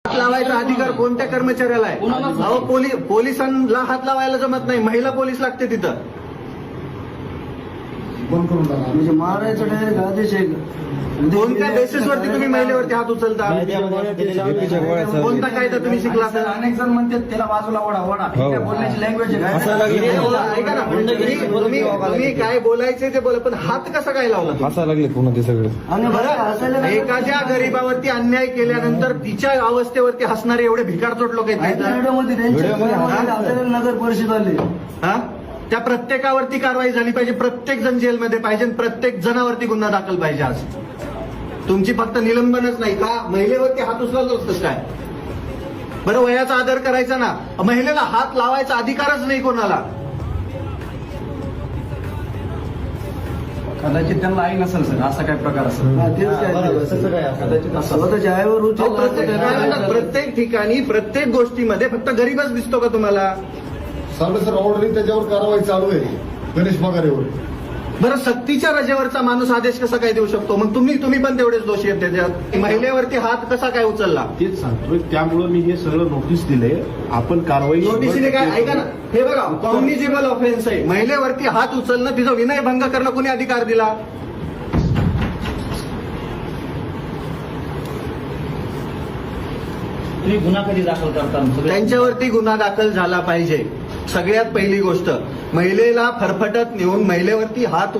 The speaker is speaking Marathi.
हात लावायचा अधिकार कोणत्या कर्मचाऱ्याला आहे? अहो पोलिसांना हात लावायला जमत नाही, महिला पोलीस लागते तिथं. म्हणजे मारायचं डायरेक्ट आदेश आहे का? कोणत्या बेसिसवरती तुम्ही महिलेवरती हात उचलता? कोणता कायदा तुम्ही शिकला असेल? अनेक जण म्हणतात त्याला बाजूला ओढा ओढा त्या बोलण्याची लँग्वेज आहे. ऐका ना, तुम्ही काय बोलायचे ते बोला, पण हात कसा काय लावला? हसायला लागले पुन्हा ते सगळे. आणि बरं एखाद्या गरीबावरती अन्याय केल्यानंतर तिच्या अवस्थेवरती हसणारे एवढे भिकारचोट लोक आहेत. व्हिडिओमध्ये त्यांच्या नगर परिषद आली. हा, त्या प्रत्येकावरती कारवाई झाली पाहिजे, प्रत्येक जण जेलमध्ये पाहिजे, प्रत्येक जणावरती गुन्हा दाखल पाहिजे. आज तुमची फक्त निलंबनच नाही का, महिलेवरती हात उचलला असतं काय? बरं, वयाचा आदर करायचा ना, महिलेला हात लावायचा अधिकारच नाही कोणाला. कदाचित त्यांना आई नसेल सर, असा काय प्रकार असेल. स्वतःच्या आईवर प्रत्येक ठिकाणी प्रत्येक गोष्टीमध्ये फक्त गरीबच दिसतो का तुम्हाला? सर ऑलरेडी त्याच्यावर कारवाई चालू आहे गणेश पगारेवर. बरं, सक्तीच्या रजेवरचा माणूस आदेश कसा काय देऊ शकतो? मग तुम्ही पण तेवढेच दोषी आहेत त्याच्यात. महिलेवरती हात कसा काय उचलला? तेच सांगतोय, त्यामुळे मी हे सगळं नोटीस दिले. आपण कारवाई नोटीसने काय, ऐका ना, हे बघा, कॉग्निजेबल ऑफेन्स आहे. महिलेवरती हात उचलणं, तिचा विनयभंग करणं कोणी अधिकार दिला? तुम्ही गुन्हा कधी दाखल करता? त्यांच्यावरती गुन्हा दाखल झाला पाहिजे. सगळ्यात पहिली गोष्ट, महिलेला फरफटत नेऊन महिलेवरती हात